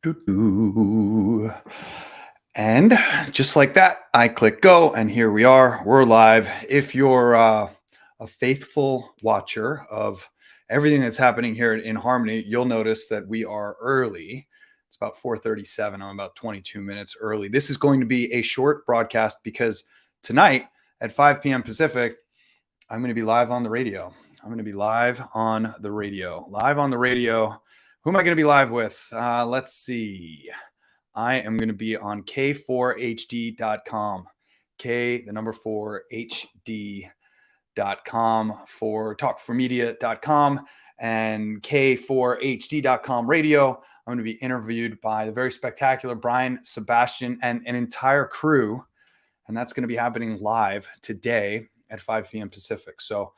Doo-doo. And just like that, I click go, and here we are. We're live. If you're a faithful watcher of everything that's happening here at inHarmony, you'll notice that we are early. It's about 4:37. I'm about 22 minutes early. This is going to be a short broadcast because tonight at 5 p.m. Pacific, I'm going to be live on the radio. I'm going to be live on the radio. Live on the radio. Who am I going to be live with? Let's see. I am going to be on k4hd.com. The number 4hd.com, for talk4media.com, and k4hd.com radio. I'm going to be interviewed by the very spectacular Brian Sebastian and an entire crew. And that's going to be happening live today at 5 p.m. Pacific. So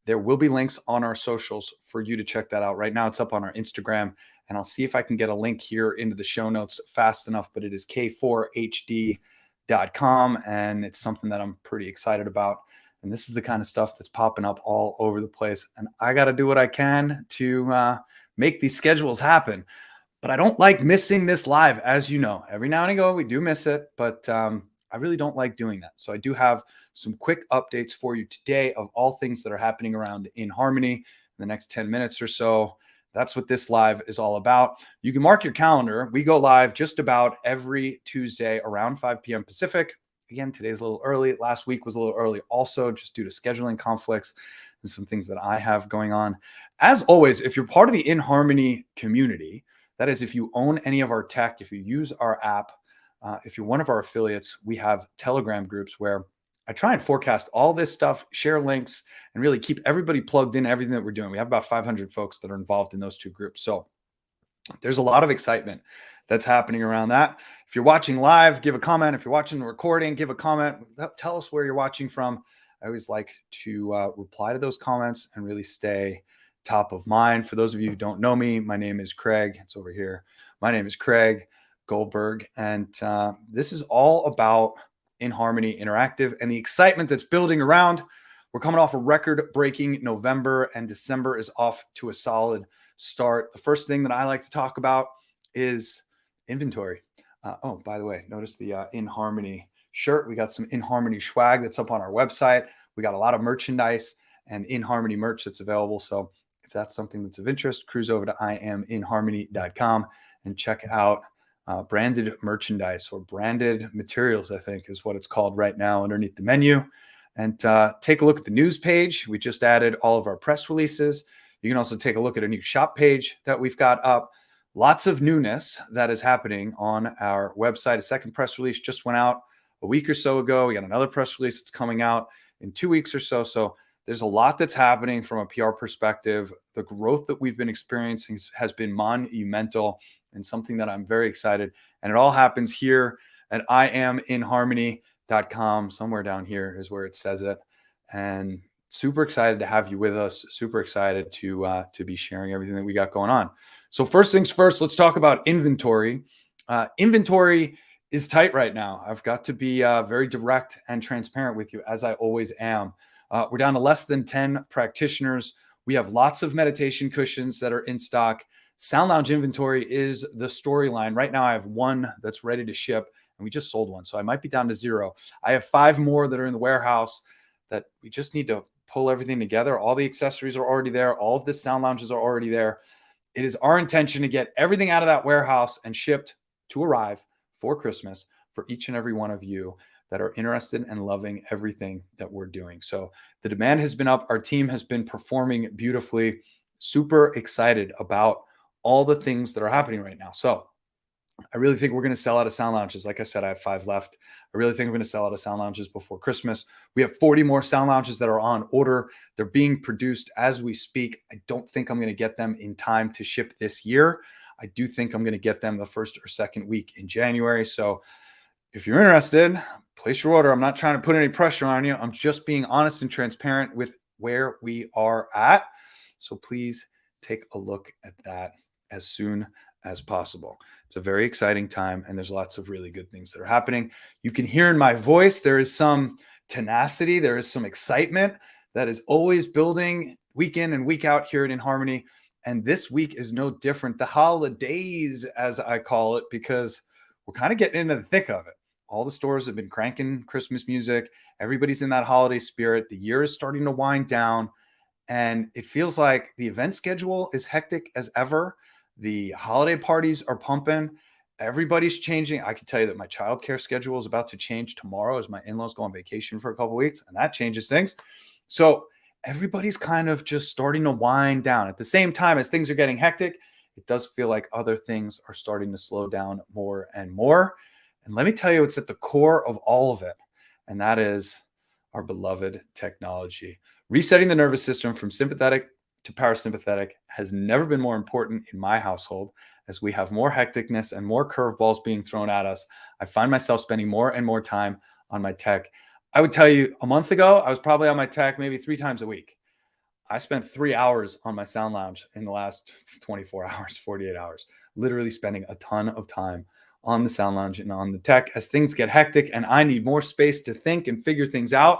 there will be links on our socials for you to check that out. Right now, it's up on our Instagram, and I'll see if I can get a link here into the show notes fast enough, but it is k4hd.com, and it's something that I'm pretty excited about. And this is the kind of stuff that's popping up all over the place, and I got to do what I can to make these schedules happen. But I don't like missing this live, as you know. Every now and again, we do miss it, but I really don't like doing that. So I do have some quick updates for you today of all things that are happening around inHarmony in the next 10 minutes or so. That's what this live is all about. You can mark your calendar. We go live just about every Tuesday around 5 p.m. Pacific. Again, today's a little early. Last week was a little early also, just due to scheduling conflicts and some things that I have going on. As always, if you're part of the inHarmony community, that is, if you own any of our tech, if you use our app, if you're one of our affiliates, we have Telegram groups where I try and forecast all this stuff, share links, and really keep everybody plugged in everything that we're doing. We have about 500 folks that are involved in those two groups. So there's a lot of excitement that's happening around that. If you're watching live, give a comment. If you're watching the recording, give a comment. Tell us where you're watching from. I always like to reply to those comments and really stay top of mind. For those of you who don't know me, my name is Craig. It's over here. My name is Craig Goldberg, and this is all about inHarmony Interactive and the excitement that's building around. We're coming off a record-breaking November, and December is off to a solid start. The first thing that I like to talk about is inventory. Oh, by the way, notice the inHarmony shirt. We got some inHarmony swag that's up on our website. We got a lot of merchandise and inHarmony merch that's available. So if that's something that's of interest, cruise over to iminharmony.com and check out branded merchandise, or branded materials, I think is what it's called right now, underneath the menu. And take a look at the news page. We just added all of our press releases. You can also take a look at a new shop page that we've got up. Lots of newness that is happening on our website. A second press release just went out a week or so ago. We got another press release that's coming out in 2 weeks or so. So there's a lot that's happening from a PR perspective. The growth that we've been experiencing has been monumental and something that I'm very excited. And it all happens here at iminharmony.com. Somewhere down here is where it says it. And super excited to have you with us. Super excited to be sharing everything that we got going on. So first things first, let's talk about inventory. Inventory is tight right now. I've got to be very direct and transparent with you, as I always am. We're down to less than 10 practitioners. We have lots of meditation cushions that are in stock. Sound Lounge inventory is the storyline. Right now, I have one that's ready to ship, and we just sold one, so I might be down to 0. I have 5 more that are in the warehouse that we just need to pull everything together. All the accessories are already there. All of the Sound Lounges are already there. It is our intention to get everything out of that warehouse and shipped to arrive for Christmas for each and every one of you that are interested and loving everything that we're doing. So the demand has been up. Our team has been performing beautifully. Super excited about all the things that are happening right now. So I really think we're going to sell out of Sound Lounges. Like I said, I have 5 left. I really think we're going to sell out of Sound Lounges before Christmas. We have 40 more Sound Lounges that are on order. They're being produced as we speak. I don't think I'm going to get them in time to ship this year. I do think I'm going to get them the first or second week in January. So if you're interested, place your order. I'm not trying to put any pressure on you. I'm just being honest and transparent with where we are at. So please take a look at that as soon as possible. It's a very exciting time, and there's lots of really good things that are happening. You can hear in my voice, there is some tenacity. There is some excitement that is always building week in and week out here at inHarmony. And this week is no different. The holidays, as I call it, because we're kind of getting into the thick of it. All the stores have been cranking Christmas music. Everybody's in that holiday spirit. The year is starting to wind down. And it feels like the event schedule is hectic as ever. The holiday parties are pumping. Everybody's changing. I can tell you that my childcare schedule is about to change tomorrow as my in-laws go on vacation for a couple of weeks, and that changes things. So everybody's kind of just starting to wind down. At the same time as things are getting hectic, it does feel like other things are starting to slow down more and more. And let me tell you, it's at the core of all of it, and that is our beloved technology. Resetting the nervous system from sympathetic to parasympathetic has never been more important in my household. As we have more hecticness and more curveballs being thrown at us, I find myself spending more and more time on my tech. I would tell you a month ago, I was probably on my tech maybe 3 times a week. I spent 3 hours on my sound lounge in the last 24 hours, 48 hours, literally spending a ton of time on the sound lounge and on the tech. As things get hectic and I need more space to think and figure things out,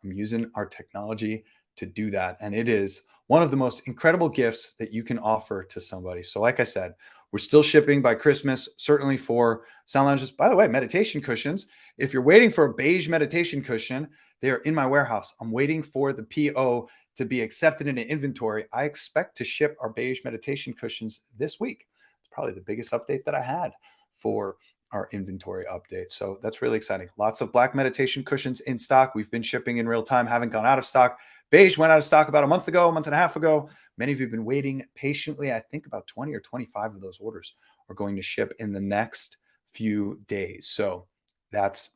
I'm using our technology to do that. And it is one of the most incredible gifts that you can offer to somebody. So like I said, we're still shipping by Christmas, certainly for sound lounges. By the way, meditation cushions. If you're waiting for a beige meditation cushion, they are in my warehouse. I'm waiting for the PO to be accepted into inventory. I expect to ship our beige meditation cushions this week. It's probably the biggest update that I had for our inventory update. So that's really exciting. Lots of black meditation cushions in stock. We've been shipping in real time, haven't gone out of stock. Beige went out of stock about a month and a half ago. Many of you have been waiting patiently. I think about 20 or 25 of those orders are going to ship in the next few days. So that's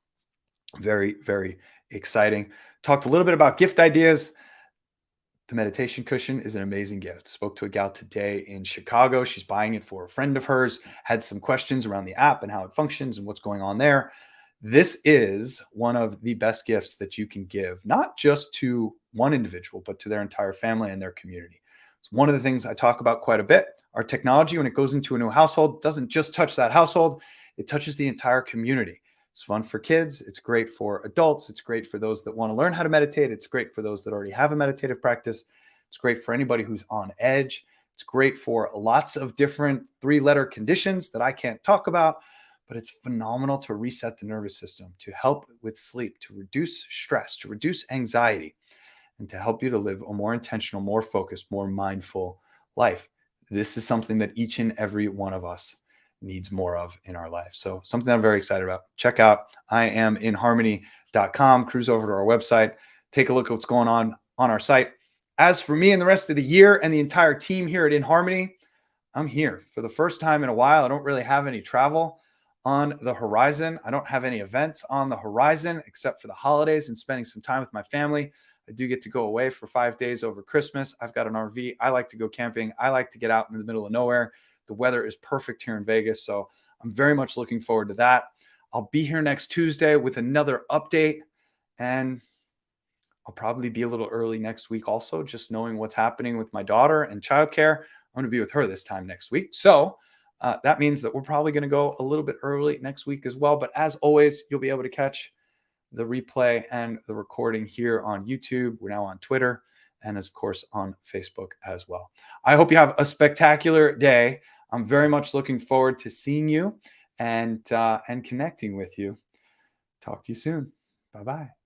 very, very exciting. Talked a little bit about gift ideas. The meditation cushion is an amazing gift. Spoke to a gal today in Chicago. She's buying it for a friend of hers, had some questions around the app and how it functions and what's going on there. This is one of the best gifts that you can give, not just to one individual, but to their entire family and their community. It's one of the things I talk about quite a bit. Our technology, when it goes into a new household, doesn't just touch that household, it touches the entire community. It's fun for kids. It's great for adults. It's great for those that want to learn how to meditate. It's great for those that already have a meditative practice. It's great for anybody who's on edge. It's great for lots of different 3-letter conditions that I can't talk about, but it's phenomenal to reset the nervous system, to help with sleep, to reduce stress, to reduce anxiety, and to help you to live a more intentional, more focused, more mindful life. This is something that each and every one of us needs more of in our life. So something that I'm very excited about. Check out inHarmony.com, cruise over to our website, take a look at what's going on our site. As for me and the rest of the year and the entire team here at inHarmony, I'm here for the first time in a while. I don't really have any travel on the horizon. I don't have any events on the horizon except for the holidays and spending some time with my family. I do get to go away for 5 days over Christmas. I've got an RV. I like to go camping. I like to get out in the middle of nowhere. The weather is perfect here in Vegas, so I'm very much looking forward to that. I'll be here next Tuesday with another update, and I'll probably be a little early next week also, just knowing what's happening with my daughter and childcare. I'm going to be with her this time next week. So that means that we're probably going to go a little bit early next week as well. But as always, you'll be able to catch the replay and the recording here on YouTube. We're now on Twitter and, of course, on Facebook as well. I hope you have a spectacular day. I'm very much looking forward to seeing you and connecting with you. Talk to you soon. Bye-bye.